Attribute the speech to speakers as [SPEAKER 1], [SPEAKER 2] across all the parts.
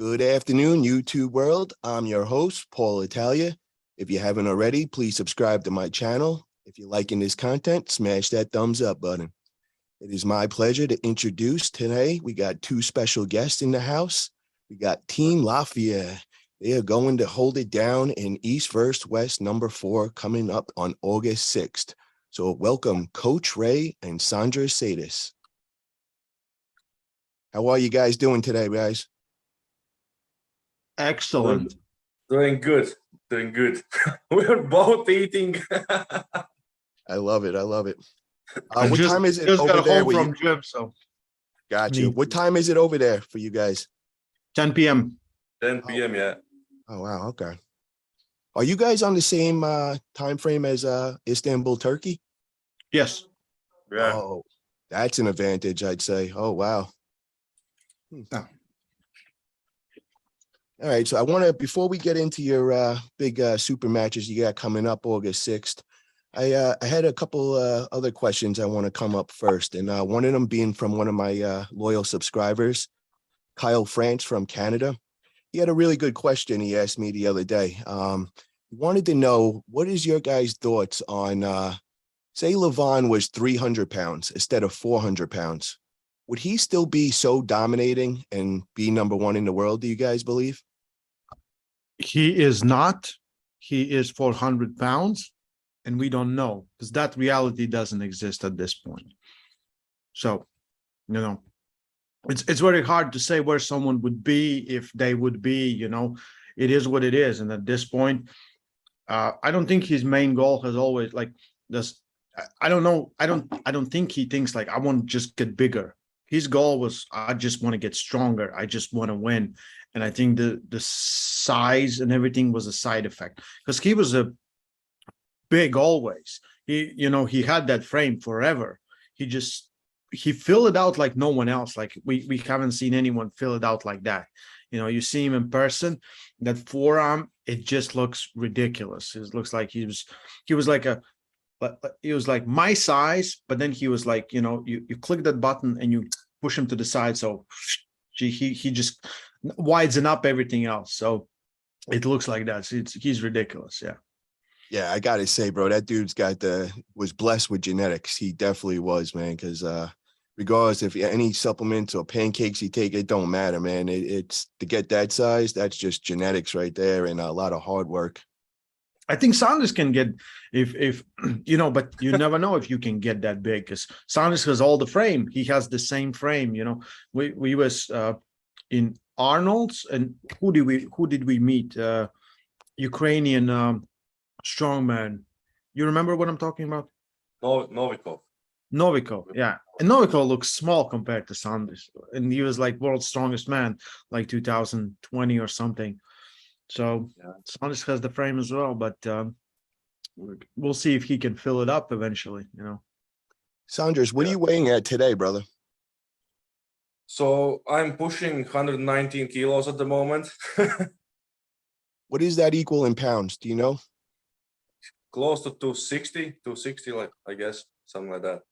[SPEAKER 1] Good afternoon, YouTube world. I'm your host, Paul Italia. If you haven't already, please subscribe to my channel. If you're liking this content, smash that thumbs up button. It is my pleasure to introduce today. We got two special guests in the house. We got Team Lafayette. They are going to hold it down in East vs. West #4 coming up on August 6th. So welcome Coach Ray and Sandris Sedis. How are you guys doing today, guys?
[SPEAKER 2] Excellent.
[SPEAKER 3] Doing good. We're both eating.
[SPEAKER 1] I love it.
[SPEAKER 2] I
[SPEAKER 1] What time is it
[SPEAKER 2] just
[SPEAKER 1] over
[SPEAKER 2] got
[SPEAKER 1] there?
[SPEAKER 2] home from gym, so
[SPEAKER 1] Got you. What time is it over there for you guys?
[SPEAKER 2] 10 p.m.
[SPEAKER 3] 10 p.m. Yeah.
[SPEAKER 1] Oh, wow. Okay. Are you guys on the same time frame as Istanbul, Turkey?
[SPEAKER 2] Yes.
[SPEAKER 3] Yeah.
[SPEAKER 1] Oh, that's an advantage, I'd say. Oh, wow.
[SPEAKER 2] Yeah.
[SPEAKER 1] All right. So I want to, before we get into your big super matches you got coming up August 6th, I had a couple other questions I want to come up first. And one of them being from one of my loyal subscribers, Kyle France from Canada. He had a really good question he asked me the other day. He wanted to know, what is your guys' thoughts on, say Levon was 300 pounds instead of 400 pounds. Would he still be so dominating and be #1 in the world, do you guys believe?
[SPEAKER 2] He is not. He is 400 pounds, and we don't know because that reality doesn't exist at this point. So, it's very hard to say where someone would be if they would be, it is what it is. And at this point, I don't think his main goal has always like this. I don't know. I don't think he thinks like, I want to just get bigger. His goal was, I just want to get stronger. I just want to win. And I think the size and everything was a side effect because he was a big always. He had that frame forever. He filled it out like no one else. Like we haven't seen anyone fill it out like that. You see him in person, that forearm, it just looks ridiculous. It looks like he was like my size, but then he was like, you click that button and you push him to the side. So he just widens up everything else. So it looks like that. So he's ridiculous. Yeah.
[SPEAKER 1] Yeah, I gotta say, bro, that dude's was blessed with genetics. He definitely was, man, because regardless if any supplements or pancakes you take, it don't matter, man. It's to get that size, that's just genetics right there and a lot of hard work.
[SPEAKER 2] I think Sandris can get if but you never know if you can get that big because Sandris has all the frame. He has the same frame. We was in Arnold's, and who did we meet? Ukrainian strongman. You remember what I'm talking about? Novikov, yeah. And Novikov looks small compared to Sandris, and he was like world's strongest man, like 2020 or something. So yeah. Sandris has the frame as well, but we'll see if he can fill it up eventually.
[SPEAKER 1] Sandris, what are you weighing at today, brother?
[SPEAKER 3] So I'm pushing 119 kilos at the moment.
[SPEAKER 1] What does that equal in pounds? Do you know?
[SPEAKER 3] Close to 260, like I guess, something like that.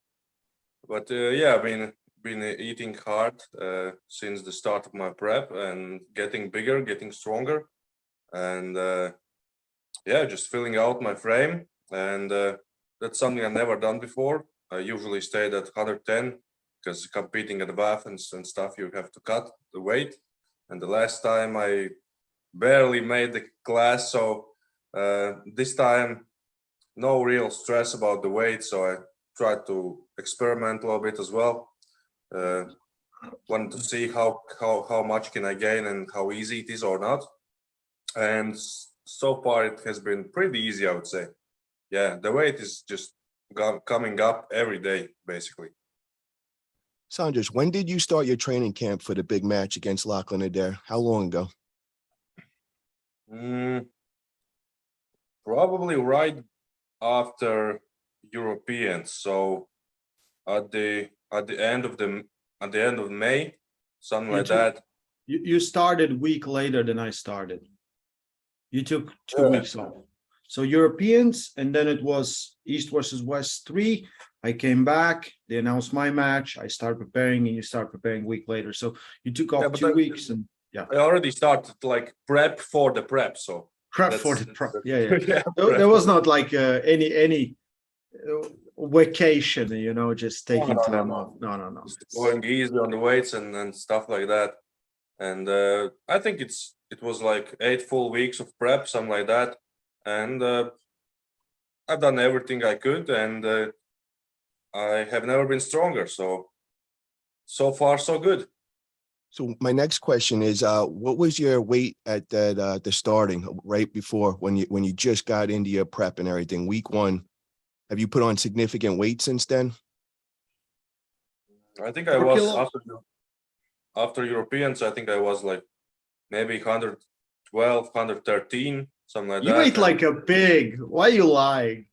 [SPEAKER 3] But yeah, I've been eating hard since the start of my prep and getting bigger, getting stronger, and yeah, just filling out my frame. And that's something I've never done before. I usually stayed at 110 because competing at the WAF and stuff, you have to cut the weight. And the last time I barely made the class, so this time no real stress about the weight. So I tried to experiment a little bit as well. Wanted to see how much can I gain and how easy it is or not. And so far it has been pretty easy, I would say. Yeah, the weight is just coming up every day, basically.
[SPEAKER 1] Sandris, when did you start your training camp for the big match against Lachlan Adair? How long ago?
[SPEAKER 3] Probably right after Europeans. So at the end of May, something like that.
[SPEAKER 2] You started a week later than I started. You took 2 weeks off. So Europeans, and then it was East versus West 3. I came back, they announced my match, I started preparing, and you start preparing a week later. So you took off 2 weeks, and
[SPEAKER 3] I already started like prep for the prep. So
[SPEAKER 2] Prep for the prep. Yeah.
[SPEAKER 3] yeah,
[SPEAKER 2] There was not like any vacation, just taking
[SPEAKER 3] no,
[SPEAKER 2] time
[SPEAKER 3] no.
[SPEAKER 2] off. No.
[SPEAKER 3] Just going easy on the weights and stuff like that. And I think it was like 8 full weeks of prep, something like that. And I've done everything I could, and I have never been stronger. So far, so good.
[SPEAKER 1] So my next question is, what was your weight at that the starting right before when you just got into your prep and everything? Week 1, have you put on significant weight since then?
[SPEAKER 3] I think I was after Europeans. I think I was like maybe 112, 113, something like that.
[SPEAKER 2] You ate like a pig. Why are you lying?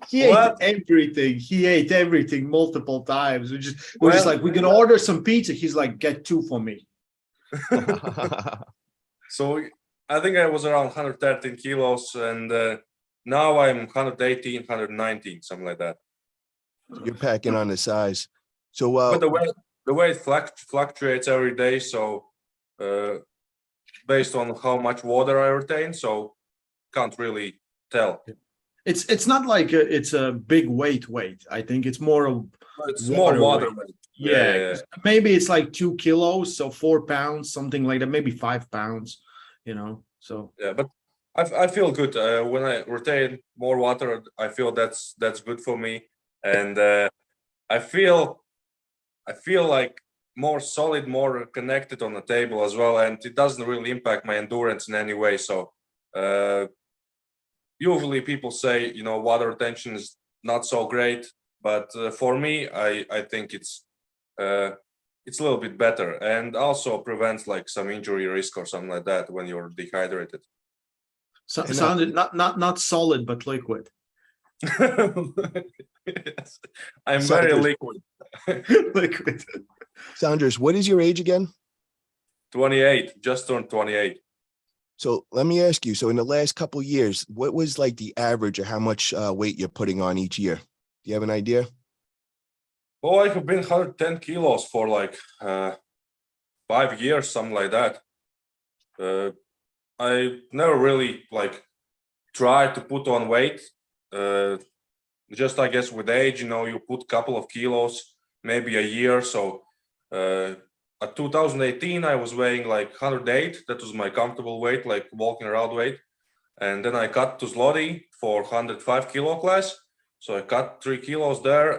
[SPEAKER 2] He
[SPEAKER 3] What?
[SPEAKER 2] ate everything. He ate everything multiple times. We're just like, we can order some pizza. He's like, get 2 for me.
[SPEAKER 3] So I think I was around 113 kilos, and now I'm 118, 119, something like that.
[SPEAKER 1] You're packing on the size. So
[SPEAKER 3] But the weight fluctuates every day. So based on how much water I retain, so can't really tell.
[SPEAKER 2] It's not like it's a big weight. I think it's more of
[SPEAKER 3] It's more water
[SPEAKER 2] weight.
[SPEAKER 3] weight.
[SPEAKER 2] Yeah. Maybe it's like 2 kilos, so 4 pounds, something like that. Maybe 5 pounds, So
[SPEAKER 3] Yeah, but I feel good when I retain more water. I feel that's good for me, and I feel like more solid, more connected on the table as well, and it doesn't really impact my endurance in any way. So usually people say, water retention is not so great, but for me, I think it's a little bit better, and also prevents like some injury risk or something like that when you're dehydrated.
[SPEAKER 2] sounded not solid, but liquid.
[SPEAKER 3] Yes. I'm very liquid.
[SPEAKER 2] Liquid.
[SPEAKER 1] Sandris, what is your age again?
[SPEAKER 3] 28, just turned 28.
[SPEAKER 1] So let me ask you, so in the last couple of years, what was like the average of how much weight you're putting on each year? Do you have an idea?
[SPEAKER 3] Oh, I have been 110 kilos for like 5 years, something like that. I never really like tried to put on weight. Just I guess with age, you put a couple of kilos, maybe a year. So at 2018, I was weighing like 108. That was my comfortable weight, like walking around weight. And then I cut to Zloty for 105 kilo class. So I cut 3 kilos there.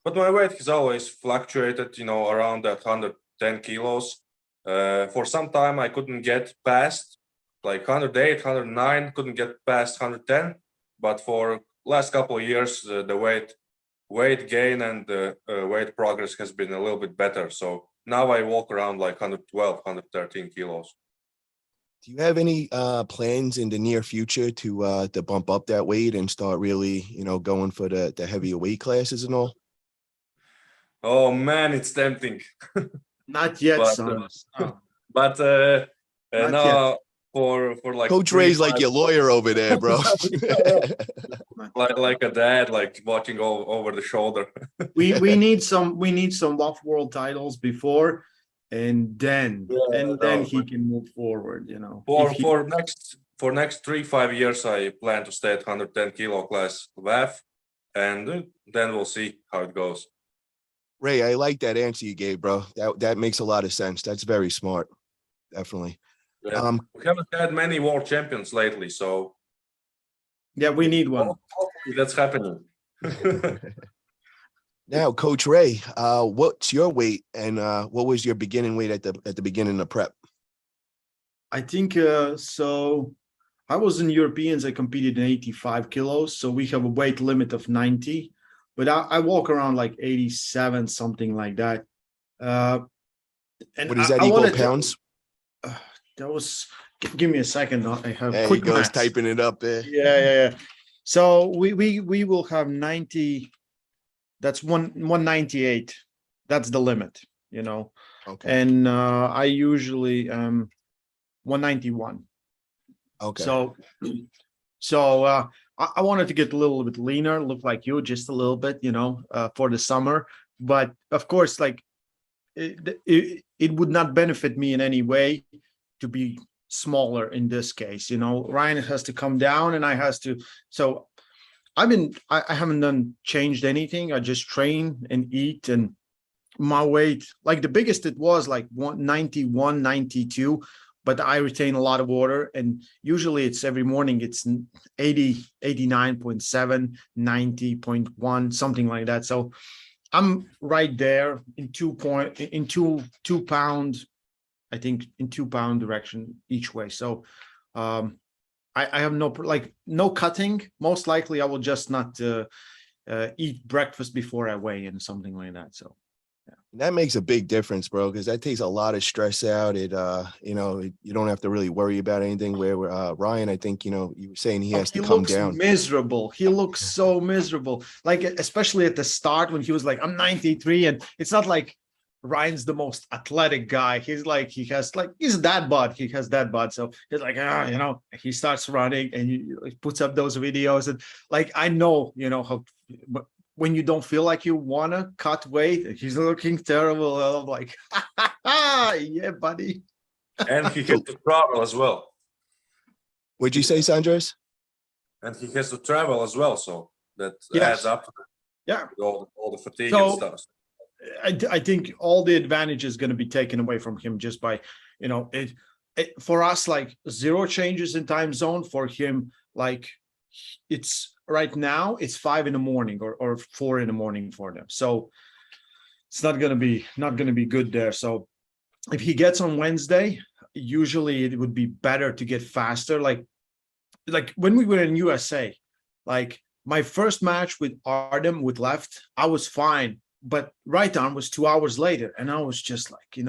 [SPEAKER 3] But my weight has always fluctuated, around that 110 kilos. For some time, I couldn't get past like 108, 109, couldn't get past 110. But for last couple of years, the weight gain and the weight progress has been a little bit better. So now I walk around like 112, 113 kilos.
[SPEAKER 1] Do you have any plans in the near future to bump up that weight and start really, going for the heavier weight classes and all?
[SPEAKER 3] Oh man, it's tempting.
[SPEAKER 2] Not yet, son.
[SPEAKER 3] But
[SPEAKER 2] Not
[SPEAKER 3] no,
[SPEAKER 2] yet.
[SPEAKER 3] for like
[SPEAKER 1] Coach Ray's like your lawyer over there, bro.
[SPEAKER 3] like a dad, like watching over the shoulder.
[SPEAKER 2] we need some WAF world titles before, and then he can move forward.
[SPEAKER 3] For next 3-5 years, I plan to stay at 110 kilo class WAF, and then we'll see how it goes.
[SPEAKER 1] Ray, I like that answer you gave, bro. That makes a lot of sense. That's very smart. Definitely.
[SPEAKER 3] Yeah. We haven't had many world champions lately, so
[SPEAKER 2] yeah, we need one.
[SPEAKER 3] Hopefully that's happening.
[SPEAKER 1] Now, Coach Ray, what's your weight and what was your beginning weight at the beginning of prep?
[SPEAKER 2] I think so. I was in Europeans. I competed in 85 kilos, so we have a weight limit of 90. But I walk around like 87, something like that. And
[SPEAKER 1] what does that equal pounds?
[SPEAKER 2] That was. Give me a second. I have
[SPEAKER 1] there
[SPEAKER 2] quick
[SPEAKER 1] he goes
[SPEAKER 2] maths.
[SPEAKER 1] typing it up there.
[SPEAKER 2] Yeah. So we will have 90. That's 198. That's the limit,
[SPEAKER 1] Okay.
[SPEAKER 2] And I usually 191.
[SPEAKER 1] Okay.
[SPEAKER 2] So I wanted to get a little bit leaner, look like you just a little bit, for the summer. But of course, like it would not benefit me in any way to be smaller in this case. Ryan has to come down and I has to. So I haven't changed anything. I just train and eat, and my weight, like the biggest it was like 191, 92, but I retain a lot of water, and usually it's every morning it's 80, 89.7, 90.1, something like that. So I'm right there in 2 pound, I think in 2 pound direction each way. So I have no cutting. Most likely I will just not eat breakfast before I weigh in, something like that. So
[SPEAKER 1] that makes a big difference, bro, because that takes a lot of stress out. It you don't have to really worry about anything. Where Ryan, I think, you were saying he has to come down.
[SPEAKER 2] Miserable. He looks so miserable. Like, especially at the start when he was like, I'm 93, and it's not like Ryan's the most athletic guy. He's like, he's that bod. He has that bod. So he's like, he starts running and he puts up those videos, and like, I know, how when you don't feel like you want to cut weight, he's looking terrible. I'm like, yeah, buddy.
[SPEAKER 3] And he has to travel as well.
[SPEAKER 1] What'd you say, Sandris?
[SPEAKER 3] And he has to travel as well, so that
[SPEAKER 2] Yes.
[SPEAKER 3] adds up to all the fatigue
[SPEAKER 2] So,
[SPEAKER 3] and stuff.
[SPEAKER 2] I think all the advantage is going to be taken away from him just by, for us, like 0 changes in time zone. For him, like it's right now it's 5 a.m. or 4 a.m. for them. So it's not going to be good there. So if he gets on Wednesday, usually it would be better to get faster. Like when we were in USA, like my first match with Artem with left, I was fine. But right arm was 2 hours later, and I was just like,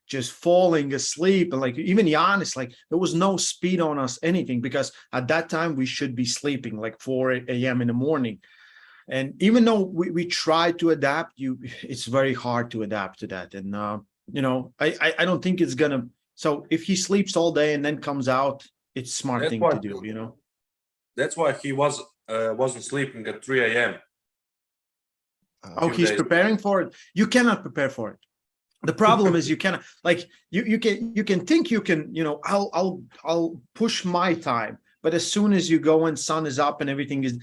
[SPEAKER 2] just falling asleep. And like even Giannis, like there was no speed on us, anything, because at that time we should be sleeping like 4 a.m. in the morning. And even though we try to adapt, it's very hard to adapt to that. And I don't think it's gonna. So if he sleeps all day and then comes out, it's a smart thing to do.
[SPEAKER 3] That's why he wasn't sleeping at 3 a.m.
[SPEAKER 2] Oh, he's preparing for it. You cannot prepare for it. The problem is you cannot, like, you can think you can, I'll push my time, but as soon as you go and sun is up and everything is,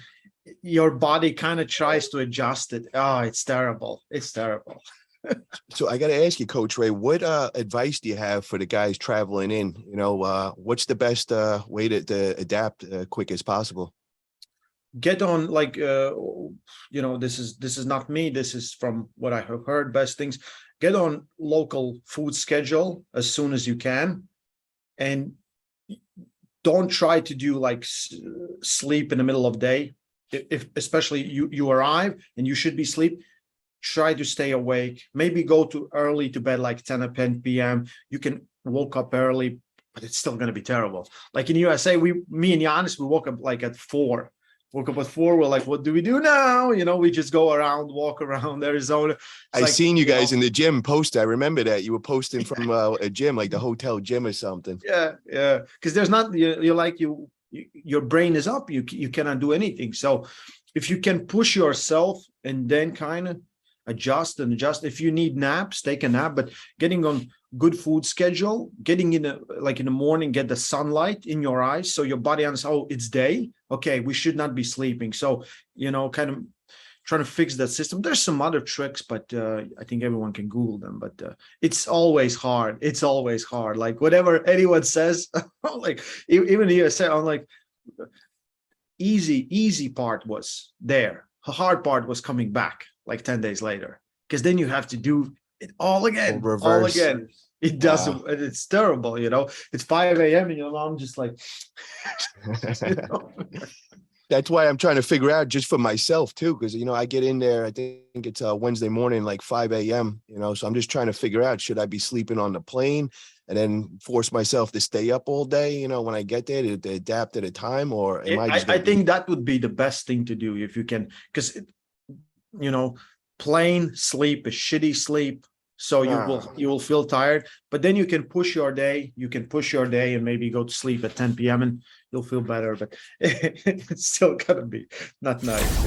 [SPEAKER 2] your body kind of tries to adjust it. Oh, it's terrible. It's terrible.
[SPEAKER 1] So I got to ask you, Coach Ray, what advice do you have for the guys traveling in? What's the best way to adapt quick as possible?
[SPEAKER 2] Get on, like, this is not me. This is from what I have heard, best things. Get on local food schedule as soon as you can. And don't try to do like sleep in the middle of the day. If especially you arrive and you should be asleep, try to stay awake. Maybe go early to bed, like 10 or 10 p.m. You can woke up early, but it's still going to be terrible. Like in USA, me and Giannis, we woke up like at 4. Woke up at 4. We're like, what do we do now? We just go around, walk around Arizona.
[SPEAKER 1] I seen you guys in the gym post. I remember that you were posting from a gym, like the hotel gym or something.
[SPEAKER 2] Yeah. Because there's not, you're like, your brain is up. You cannot do anything. So if you can push yourself and then kind of adjust. If you need naps, take a nap, but getting on good food schedule, getting in the morning, get the sunlight in your eyes. So your body understands, oh, it's day. Okay, we should not be sleeping. So, kind of trying to fix that system. There's some other tricks, but I think everyone can Google them, but it's always hard. It's always hard. Like whatever anyone says, like even you say, I'm like, easy part was there. The hard part was coming back like 10 days later, because then you have to do it all again. All again. It doesn't. Wow. It's terrible. It's 5 a.m. and your mom just like.
[SPEAKER 1] That's why I'm trying to figure out just for myself too, because I get in there. I think it's Wednesday morning, like 5 a.m. So I'm just trying to figure out, should I be sleeping on the plane and then force myself to stay up all day? When I get there to adapt at a time, or am I
[SPEAKER 2] think that would be the best thing to do if you can, because plain sleep is shitty sleep. So you will feel tired, but then you can push your day. You can push your day and maybe go to sleep at 10 p.m. and you'll feel better. But it's still gonna be not nice,